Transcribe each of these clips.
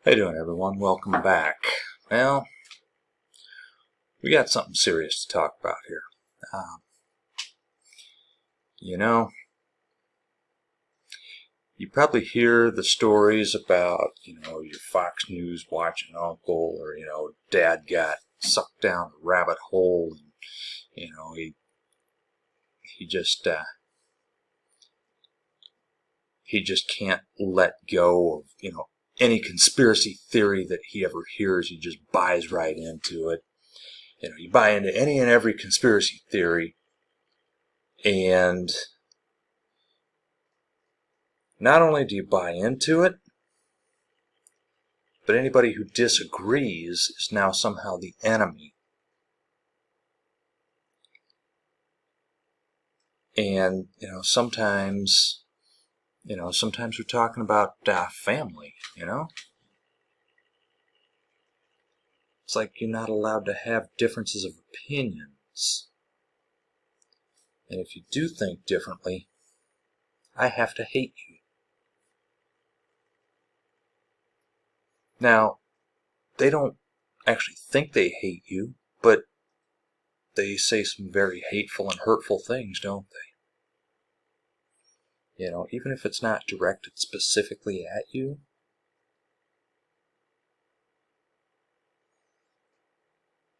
How you doing, everyone? Welcome back. Well, we got something serious to talk about here. Um, you know, you probably hear the stories about, your Fox News watching uncle, or, dad got sucked down a rabbit hole, and, he just, he just can't let go of, any conspiracy theory that he ever hears. He just buys right into it. You buy into any and every conspiracy theory, and not only do you buy into it, but anybody who disagrees is now somehow the enemy. And, sometimes we're talking about family, It's like you're not allowed to have differences of opinions. And if you do think differently, I have to hate you. Now, they don't actually think they hate you, but they say some very hateful and hurtful things, don't they? Even if it's not directed specifically at you.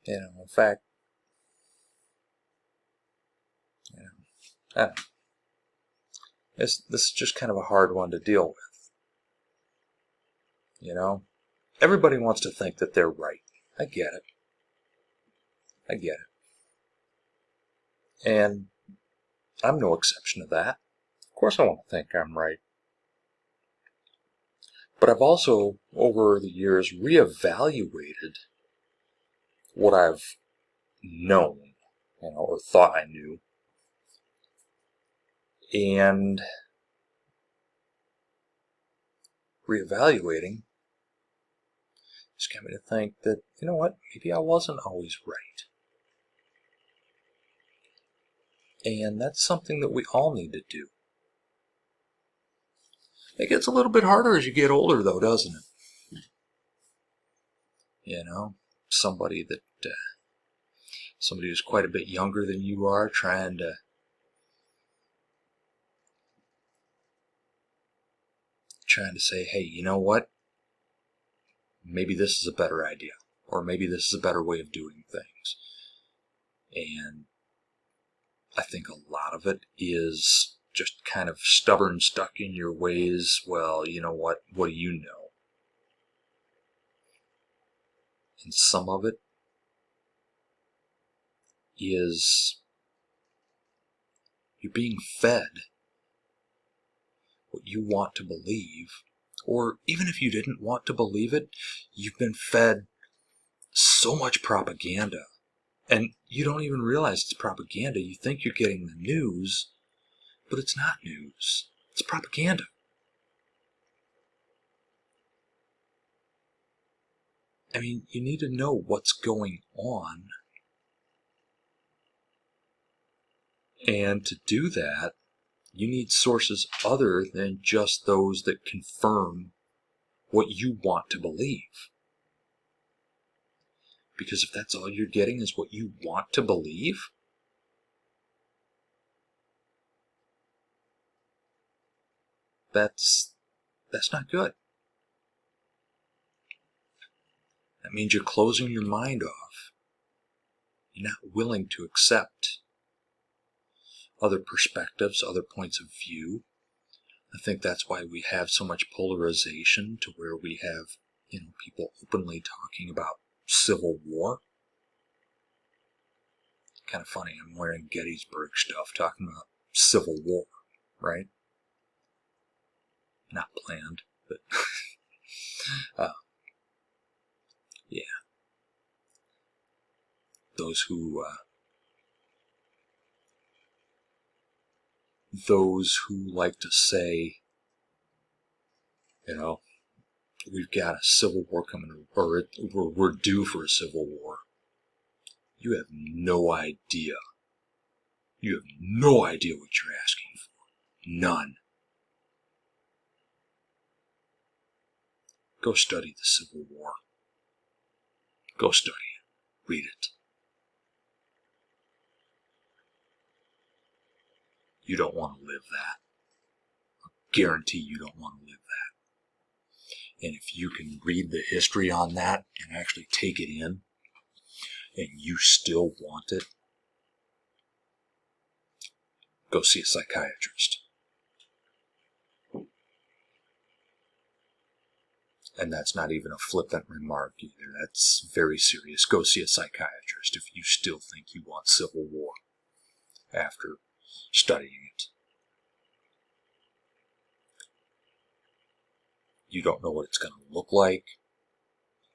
In fact, I don't know. This is just kind of a hard one to deal with. Everybody wants to think that they're right. I get it. And I'm no exception to that. Of course I want to think I'm right. But I've also, over the years, reevaluated what I've known, or thought I knew. And reevaluating just got me to think that, maybe I wasn't always right. And that's something that we all need to do. It gets a little bit harder as you get older, though, doesn't it? Somebody who's quite a bit younger than you are, trying to say, hey, you know what? Maybe this is a better idea, or maybe this is a better way of doing things. And I think a lot of it is just kind of stubborn, stuck in your ways. Well, you know what? What do you know? And some of it is you're being fed what you want to believe, or even if you didn't want to believe it, you've been fed so much propaganda, and you don't even realize it's propaganda. You think you're getting the news, but it's not news. It's propaganda. I mean, you need to know what's going on. And to do that, you need sources other than just those that confirm what you want to believe. Because if that's all you're getting is what you want to believe, that's not good. That means you're closing your mind off. You're not willing to accept other perspectives, other points of view. I think that's why we have so much polarization, to where we have, people openly talking about civil war. Kind of funny, I'm wearing Gettysburg stuff talking about civil war, right? Not planned, but yeah. Those who like to say, we've got a civil war coming, or we're due for a civil war. You have no idea. You have no idea what you're asking for. None. Go study the Civil War. Go study it. Read it. You don't want to live that. I guarantee you don't want to live that. And if you can read the history on that and actually take it in, and you still want it, go see a psychiatrist. And that's not even a flippant remark either. That's very serious. Go see a psychiatrist if you still think you want Civil War after studying it. You don't know what it's going to look like.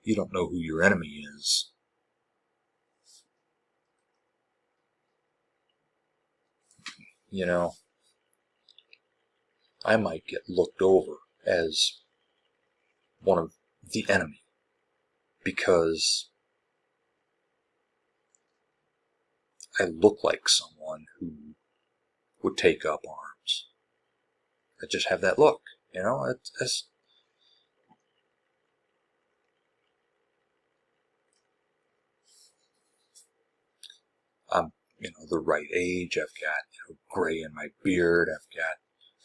You don't know who your enemy is. You know, I might get looked over as one of the enemy because I look like someone who would take up arms. I just have that look, you know. I'm, the right age. I've got, gray in my beard.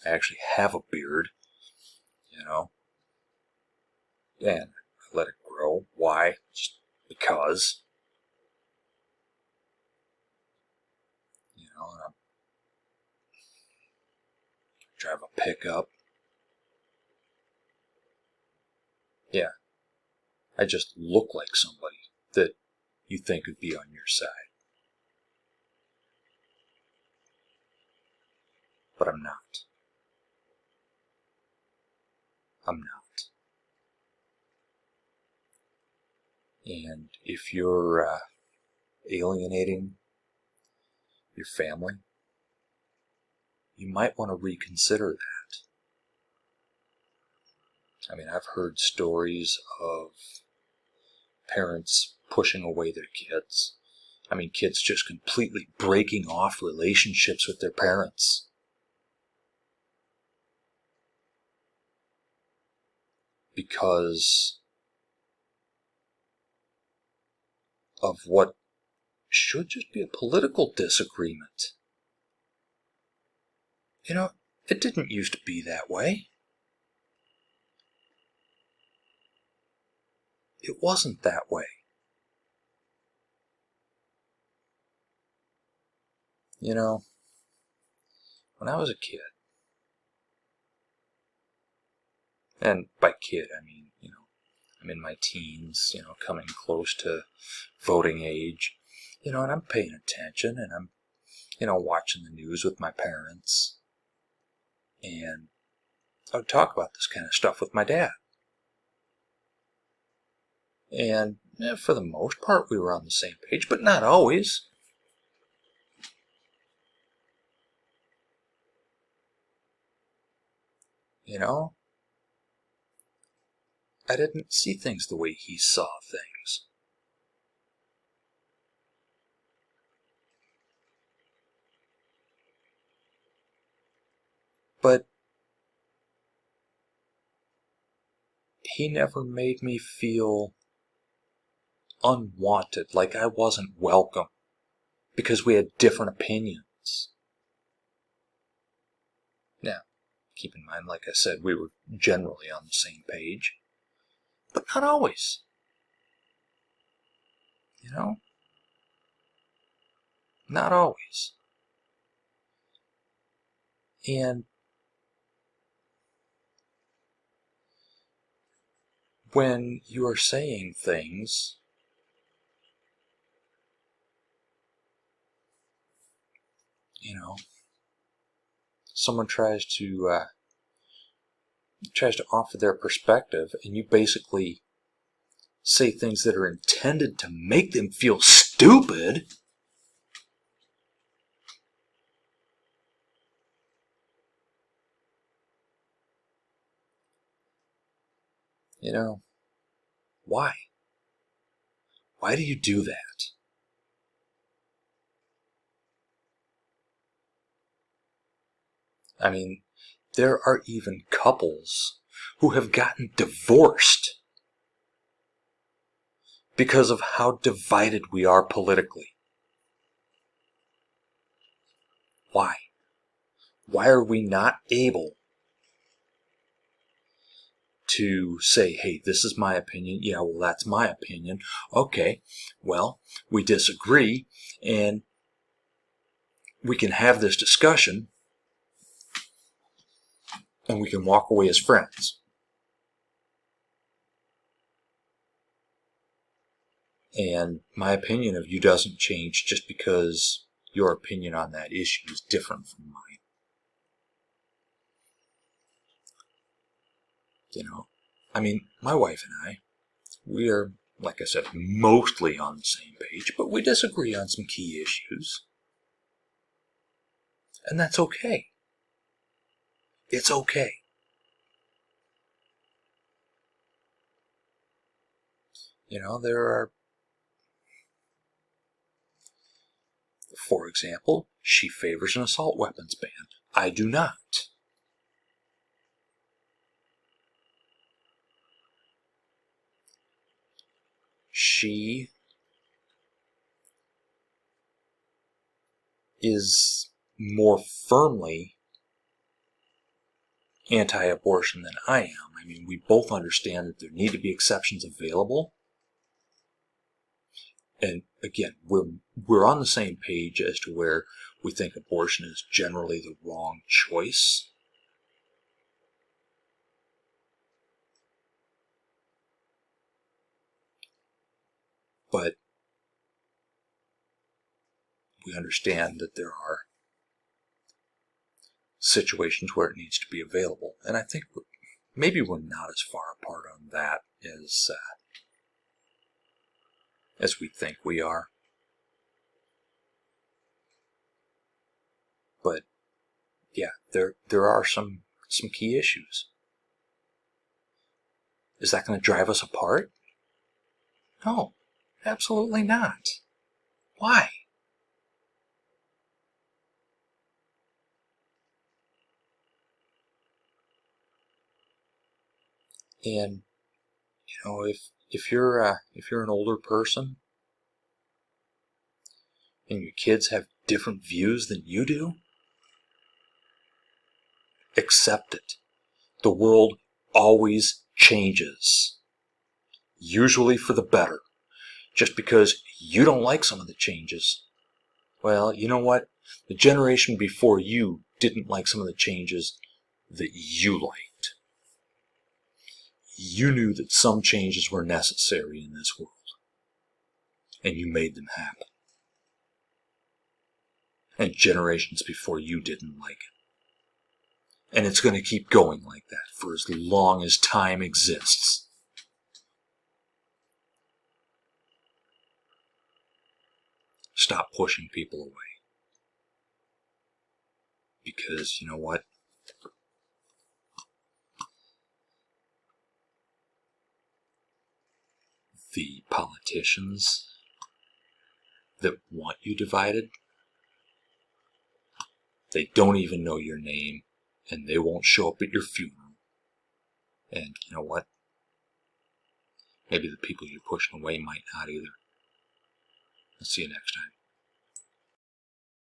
I actually have a beard, and I let it grow. Why? Just because, and I drive a pickup. Yeah, I just look like somebody that you think would be on your side. But I'm not. I'm not. And if you're alienating your family, you might want to reconsider that. I mean, I've heard stories of parents pushing away their kids. I mean, kids just completely breaking off relationships with their parents. Because of what should just be a political disagreement. It didn't used to be that way. It wasn't that way. When I was a kid, and by kid I mean, I'm in my teens, coming close to voting age, and I'm paying attention, and I'm, watching the news with my parents, and I would talk about this kind of stuff with my dad. And for the most part, we were on the same page, but not always. I didn't see things the way he saw things. But he never made me feel unwanted, like I wasn't welcome, because we had different opinions. Now, keep in mind, like I said, we were generally on the same page, but not always. Not always. And when you are saying things, someone tries to offer their perspective, and you basically say things that are intended to make them feel stupid. Why? Why do you do that? I mean, there are even couples who have gotten divorced because of how divided we are politically. Why? Why are we not able to say, hey, this is my opinion. Yeah, well, that's my opinion. Okay, well, we disagree, and we can have this discussion, and we can walk away as friends. And my opinion of you doesn't change just because your opinion on that issue is different from mine. I mean, my wife and I, we are, like I said, mostly on the same page, but we disagree on some key issues. And that's okay. It's okay. There are, for example, she favors an assault weapons ban. I do not. She is more firmly anti-abortion than I am. I mean, we both understand that there need to be exceptions available. And again, we're on the same page as to where we think abortion is generally the wrong choice. But we understand that there are situations where it needs to be available. And I think maybe we're not as far apart on that as we think we are. But yeah, there are some key issues. Is that going to drive us apart? No, absolutely not. Why? And if you're an older person and your kids have different views than you do, accept it. The world always changes, usually for the better. Just because you don't like some of the changes, well, you know what? The generation before you didn't like some of the changes that you liked. You knew that some changes were necessary in this world, and you made them happen. And generations before you didn't like it. And it's going to keep going like that for as long as time exists. Stop pushing people away. Because, you know what? The politicians that want you divided, they don't even know your name, and they won't show up at your funeral. And you know what? Maybe the people you're pushing away might not either. I'll see you next time.